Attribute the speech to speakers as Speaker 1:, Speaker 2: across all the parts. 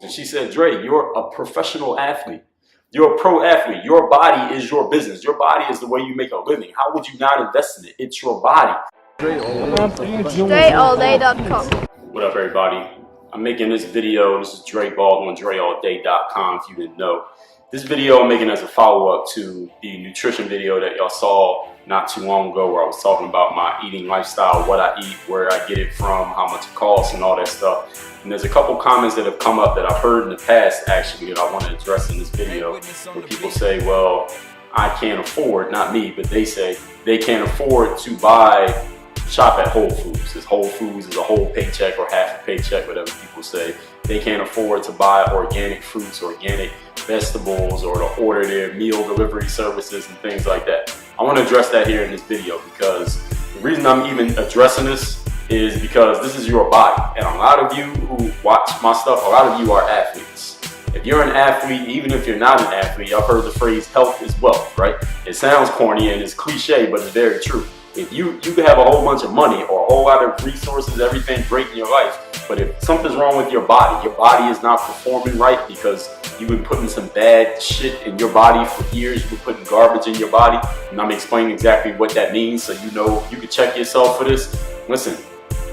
Speaker 1: And she said, Dre, you're a professional athlete. You're a pro athlete. Your body is your business. Your body is the way you make a living. How would you not invest in it? It's your body.
Speaker 2: DreAllDay.com.
Speaker 1: What up, everybody? I'm making this video. This is Dre Baldwin, DreAllDay.com, if you didn't know. This video I'm making as a follow-up to the nutrition video that y'all saw not too long ago, where I was talking about my eating lifestyle, what I eat, where I get it from, how much it costs, and all that stuff. And there's a couple comments that have come up that I've heard in the past, actually, that I want to address in this video, where people say, well, I can't afford, not me, but they say they can't afford to shop at Whole Foods. Because Whole Foods is a whole paycheck or half a paycheck, whatever people say. They can't afford to buy organic fruits, organic vegetables, or to order their meal delivery services and things like that. I want to address that here in this video, because the reason I'm even addressing this is because this is your body. And a lot of you who watch my stuff, a lot of you are athletes. If you're an athlete, even if you're not an athlete, I've heard the phrase health is wealth, right? It sounds corny and it's cliche, but it's very true. If you could have a whole bunch of money or a whole lot of resources, everything great in your life, but if something's wrong with your body is not performing right because you've been putting some bad shit in your body for years, you've been putting garbage in your body, and I'm explaining exactly what that means so you know you can check yourself for this. Listen,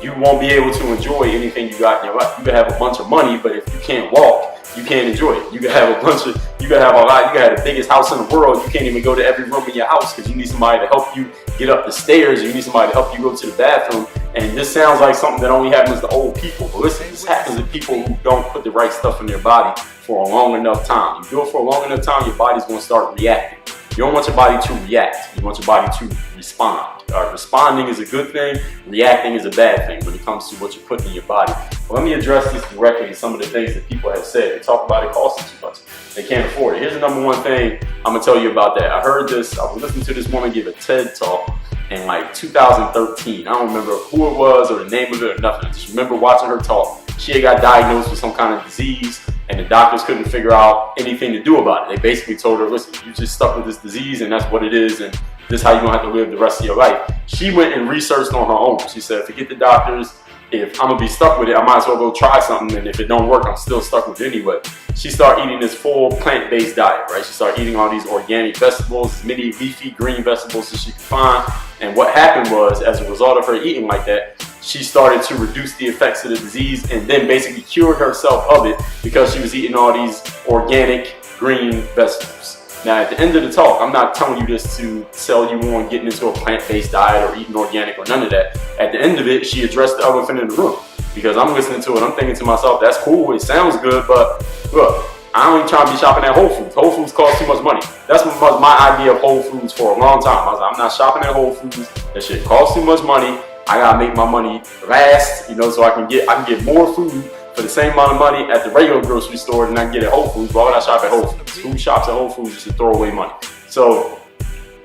Speaker 1: you won't be able to enjoy anything you got in your life. You can have a bunch of money, but if you can't walk, you can't enjoy it. You can have a bunch of, you can have a lot, you can have the biggest house in the world, you can't even go to every room in your house because you need somebody to help you get up the stairs, you need somebody to help you go to the bathroom. And this sounds like something that only happens to old people, but listen, this happens to people who don't put the right stuff in their body for a long enough time. You do it for a long enough time, your body's going to start reacting. You don't want your body to react, you want your body to respond. Responding is a good thing, reacting is a bad thing when it comes to what you're putting in your body. But let me address this directly, some of the things that people have said. They talk about it costing too much. They can't afford it. Here's the number one thing I'm going to tell you about that. I heard this, I was listening to this woman give a TED talk in like 2013. I don't remember who it was or the name of it or nothing. I just remember watching her talk. She had got diagnosed with some kind of disease and the doctors couldn't figure out anything to do about it. They basically told her, listen, you just stuck with this disease and that's what it is, and this is how you're going to have to live the rest of your life. She went and researched on her own. She said, forget the doctors. If I'm going to be stuck with it, I might as well go try something, and if it don't work, I'm still stuck with it anyway. She started eating this full plant-based diet, right? She started eating all these organic vegetables, as many leafy green vegetables as she could find. And what happened was, as a result of her eating like that, she started to reduce the effects of the disease and then basically cured herself of it because she was eating all these organic green vegetables. Now, at the end of the talk, I'm not telling you this to sell you on getting into a plant-based diet or eating organic or none of that. At the end of it, she addressed the elephant in the room, because I'm listening to it, I'm thinking to myself, that's cool, it sounds good, but look, I don't even try to be shopping at Whole Foods. Whole Foods costs too much money. That's what was my idea of Whole Foods for a long time. I was like, I'm not shopping at Whole Foods. That shit costs too much money. I gotta make my money last, so I can get more food for the same amount of money at the regular grocery store than I can get at Whole Foods. Why would I shop at Whole Foods? Who shops at Whole Foods just to throw away money? So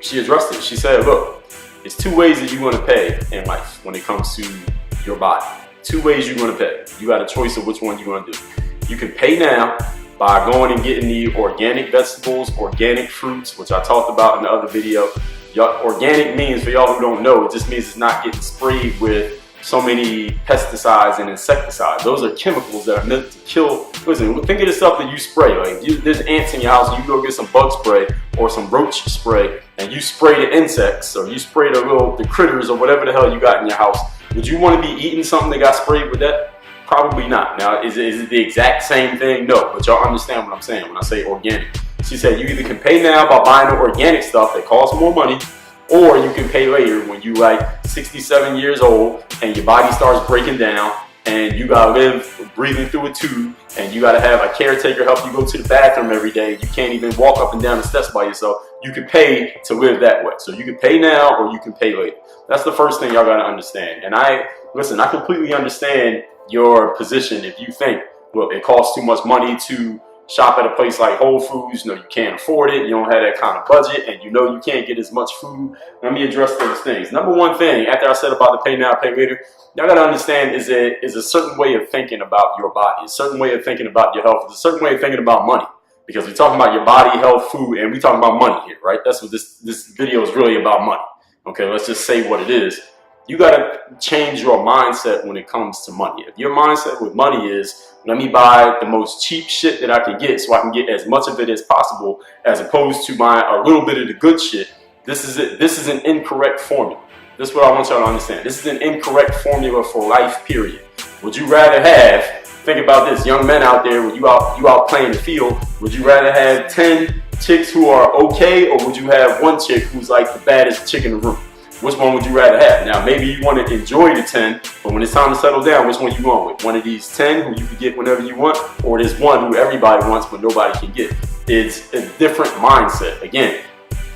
Speaker 1: she addressed it. She said, look, there's two ways that you're going to pay in life when it comes to your body. Two ways you're going to pay. You got a choice of which one you're going to do. You can pay now by going and getting the organic vegetables, organic fruits, which I talked about in the other video. Organic means, for y'all who don't know, it just means it's not getting sprayed with so many pesticides and insecticides. Those are chemicals that are meant to kill. Listen, think of the stuff that you spray. Like there's ants in your house, and you go get some bug spray or some roach spray, and you spray the insects or you spray the critters or whatever the hell you got in your house. Would you want to be eating something that got sprayed with that? Probably not. Now, is it the exact same thing? No, but y'all understand what I'm saying when I say organic. She said you either can pay now by buying the organic stuff that costs more money, or you can pay later when you like 67 years old and your body starts breaking down and you gotta live breathing through a tube and you gotta have a caretaker help you go to the bathroom every day. You can't even walk up and down the steps by yourself. You can pay to live that way. So you can pay now or you can pay later. That's the first thing y'all gotta understand. And I completely understand your position if you think, well, it costs too much money to shop at a place like Whole Foods, you can't afford it, you don't have that kind of budget, and you can't get as much food. Let me address those things. Number one thing, after I said about the pay now, pay later, y'all gotta understand is a certain way of thinking about your body, a certain way of thinking about your health, a certain way of thinking about money. Because we're talking about your body, health, food, and we're talking about money here, right? That's what this video is really about, money. Okay, let's just say what it is. You got to change your mindset when it comes to money. If your mindset with money is, let me buy the most cheap shit that I can get so I can get as much of it as possible, as opposed to buying a little bit of the good shit, this is an incorrect formula. This is what I want y'all to understand. This is an incorrect formula for life, period. Would you rather have, think about this, young men out there, when you out playing the field, would you rather have 10 chicks who are okay, or would you have one chick who's like the baddest chick in the room? Which one would you rather have? Now, maybe you want to enjoy the 10, but when it's time to settle down, which one you going with? One of these 10 who you can get whenever you want, or this one who everybody wants but nobody can get? It's a different mindset. Again,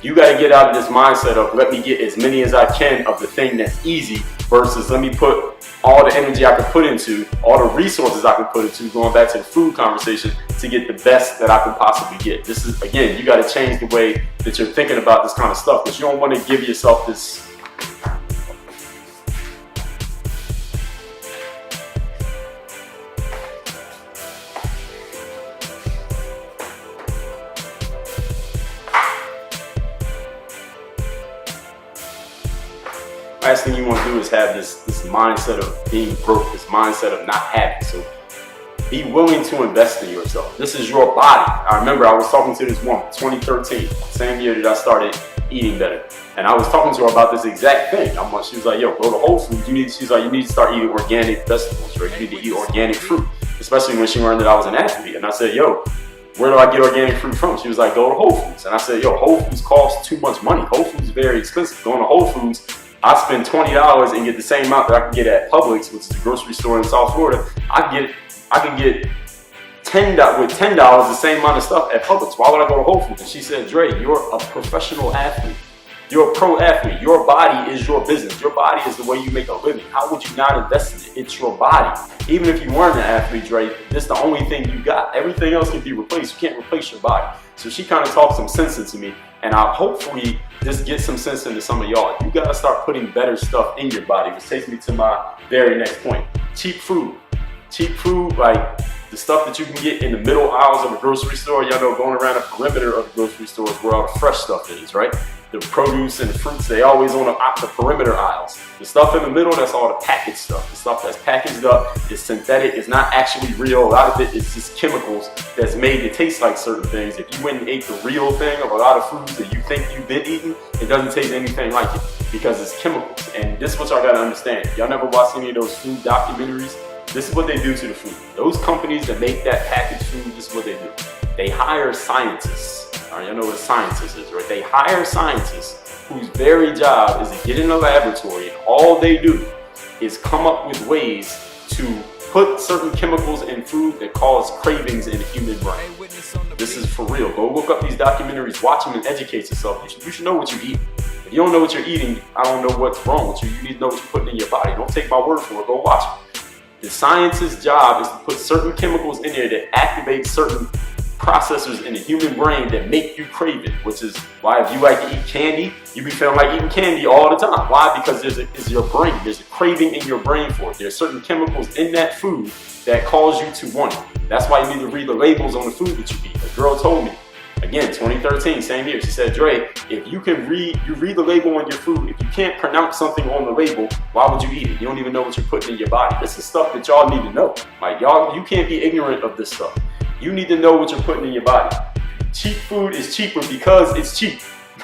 Speaker 1: you got to get out of this mindset of let me get as many as I can of the thing that's easy versus let me put all the energy I can put into, all the resources I can put into, going back to the food conversation, to get the best that I can possibly get. This is, again, you got to change the way that you're thinking about this kind of stuff, because you don't want to give yourself this. Last thing you want to do is have this mindset of being broke, this mindset of not having. So be willing to invest in yourself. This is your body. I remember I was talking to this woman, 2013, same year that I started eating better. And I was talking to her about this exact thing. She was like, yo, go to Whole Foods. She's like, you need to start eating organic vegetables, right? You need to eat organic fruit, especially when she learned that I was an athlete. And I said, yo, where do I get organic fruit from? She was like, go to Whole Foods. And I said, yo, Whole Foods costs too much money. Whole Foods is very expensive. Going to Whole Foods, I spend $20 and get the same amount that I can get at Publix, which is a grocery store in South Florida. I can get $10 with $10 the same amount of stuff at Publix. Why would I go to Whole Foods? And she said, Dre, you're a professional athlete. You're a pro athlete. Your body is your business. Your body is the way you make a living. How would you not invest in it? It's your body. Even if you weren't an athlete, Dre, this is the only thing you got. Everything else can be replaced. You can't replace your body. So she kind of talked some sense into me, and I'll hopefully just get some sense into some of y'all. You gotta start putting better stuff in your body, which takes me to my very next point. Cheap food. Cheap food, like the stuff that you can get in the middle aisles of a grocery store. Y'all know, going around the perimeter of the grocery store is where all the fresh stuff is, right? The produce and the fruits, they always on the perimeter aisles. The stuff in the middle, that's all the packaged stuff. The stuff that's packaged up is synthetic, it's not actually real. A lot of it is just chemicals that's made to taste like certain things. If you went and ate the real thing of a lot of foods that you think you've been eating, it doesn't taste anything like it because it's chemicals. And this is what y'all gotta understand. Y'all never watched any of those food documentaries? This is what they do to the food. Those companies that make that packaged food, this is what they do. They hire scientists. All right, y'all know what a scientist is, right? They hire scientists whose very job is to get in a laboratory, and all they do is come up with ways to put certain chemicals in food that cause cravings in the human brain. This is for real. Go look up these documentaries, watch them, and educate yourself. You should know what you're eating. If you don't know what you're eating, I don't know what's wrong with you. You need to know what you're putting in your body. Don't take my word for it. Go watch it. The scientist's job is to put certain chemicals in there that activate certain processors in the human brain that make you crave it, which is why if you like to eat candy, you be feeling like eating candy all the time. Why? Because it's your brain. There's a craving in your brain for it. There's certain chemicals in that food that cause you to want it. That's why you need to read the labels on the food that you eat. A girl told me, again, 2013, same year, she said, Dre, if you read the label on your food, if you can't pronounce something on the label, why would you eat it? You don't even know what you're putting in your body. This is stuff that y'all need to know. Like, y'all, you can't be ignorant of this stuff. You need to know what you're putting in your body. Cheap food is cheaper because it's cheap.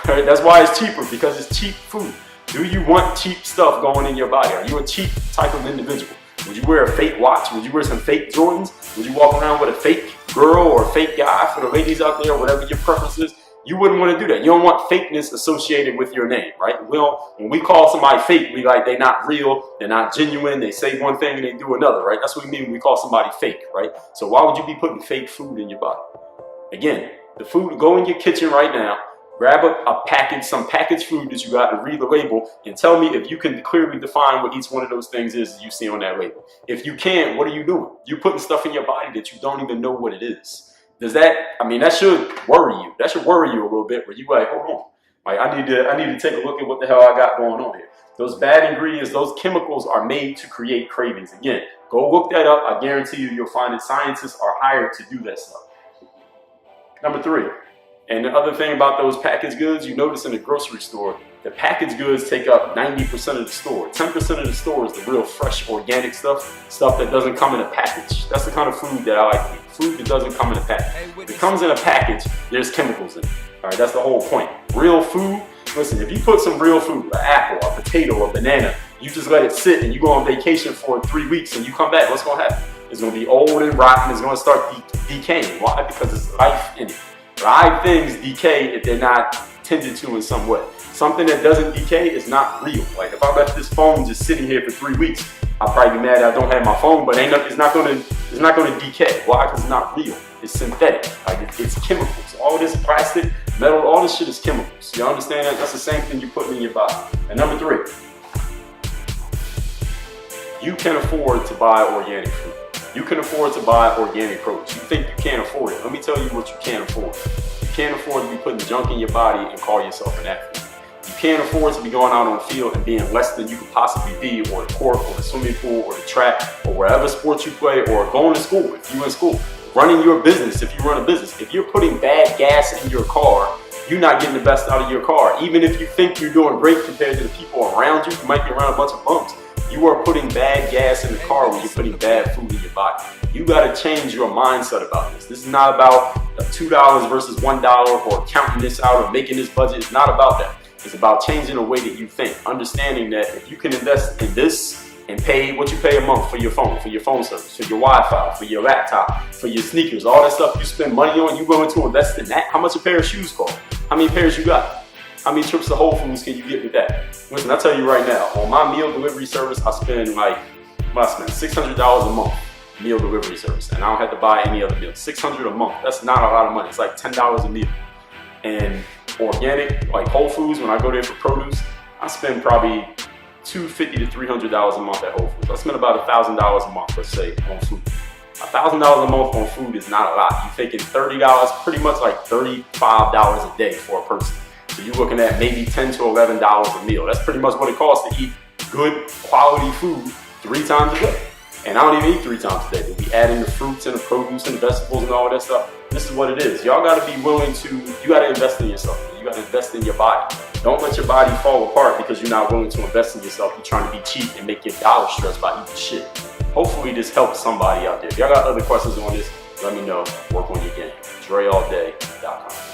Speaker 1: Right? That's why it's cheaper, because it's cheap food. Do you want cheap stuff going in your body? Are you a cheap type of individual? Would you wear a fake watch? Would you wear some fake Jordans? Would you walk around with a fake girl or a fake guy, for the ladies out there, whatever your preference is? You wouldn't want to do that. You don't want fakeness associated with your name, right? Well, when we call somebody fake, we like they're not real, they're not genuine, they say one thing and they do another, right? That's what we mean when we call somebody fake, right? So why would you be putting fake food in your body? Again, the food, go in your kitchen right now, grab some packaged food that you got, and read the label, and tell me if you can clearly define what each one of those things is that you see on that label. If you can't, what are you doing? You're putting stuff in your body that you don't even know what it is. That should worry you. That should worry you a little bit, where you like, hold on. Like, I need to take a look at what the hell I got going on here. Those bad ingredients, those chemicals are made to create cravings. Again, go look that up. I guarantee you'll find that scientists are hired to do that stuff. Number 3, And the other thing about those packaged goods, you notice in the grocery store, the packaged goods take up 90% of the store. 10% of the store is the real fresh, organic stuff that doesn't come in a package. That's the kind of food that I like to eat. Food that doesn't come in a package. If it comes in a package, there's chemicals in it. All right, that's the whole point. Real food, listen, if you put some real food, an apple, a potato, a banana, you just let it sit and you go on vacation for 3 weeks and you come back, what's gonna happen? It's gonna be old and rotten, it's gonna start decaying. Why? Because there's life in it. Live things decay if they're not tended to in some way. Something that doesn't decay is not real. Like if I left this phone just sitting here for 3 weeks, I'll probably be mad I don't have my phone, but it's not gonna decay. Why? Because it's not real. It's synthetic. Like it's chemicals. All this plastic, metal, all this shit is chemicals. You understand that? That's the same thing you're putting in your body. And number 3, you can afford to buy organic food. You can afford to buy organic produce. You think you can't afford it. Let me tell you what you can't afford. You can't afford to be putting junk in your body and call yourself an athlete. You can't afford to be going out on the field and being less than you could possibly be, or the court, or the swimming pool, or the track, or wherever sports you play, or going to school if you're in school. Running your business if you run a business. If you're putting bad gas in your car, you're not getting the best out of your car. Even if you think you're doing great compared to the people around you, you might be around a bunch of bumps. You are putting bad gas in the car when you're putting bad food in your body. You gotta change your mindset about this. This is not about $2 versus $1 or counting this out or making this budget. It's not about that. It's about changing the way that you think. Understanding that if you can invest in this and pay what you pay a month for your phone service, for your Wi-Fi, for your laptop, for your sneakers, all that stuff you spend money on, you going to invest in that. How much a pair of shoes cost? How many pairs you got? How many trips to Whole Foods can you get with that? Listen, I tell you right now, on my meal delivery service, I spend $600 a month meal delivery service, and I don't have to buy any other meal. $600 a month, that's not a lot of money. It's like $10 a meal. And organic, like Whole Foods, when I go there for produce, I spend probably $250 to $300 a month at Whole Foods. I spend about $1,000 a month, let's say, on food. $1,000 a month on food is not a lot. You're thinking $30, pretty much like $35 a day for a person. So you're looking at maybe $10 to $11 a meal. That's pretty much what it costs to eat good quality food 3 times a day. And I don't even eat 3 times a day. We'll be adding the fruits and the produce and the vegetables and all that stuff. This is what it is. Y'all gotta be willing to, you gotta invest in yourself. You gotta invest in your body. Don't let your body fall apart because you're not willing to invest in yourself. You're trying to be cheap and make your dollar stress by eating shit. Hopefully this helps somebody out there. If y'all got other questions on this, let me know. Work on your game. DreAllDay.com.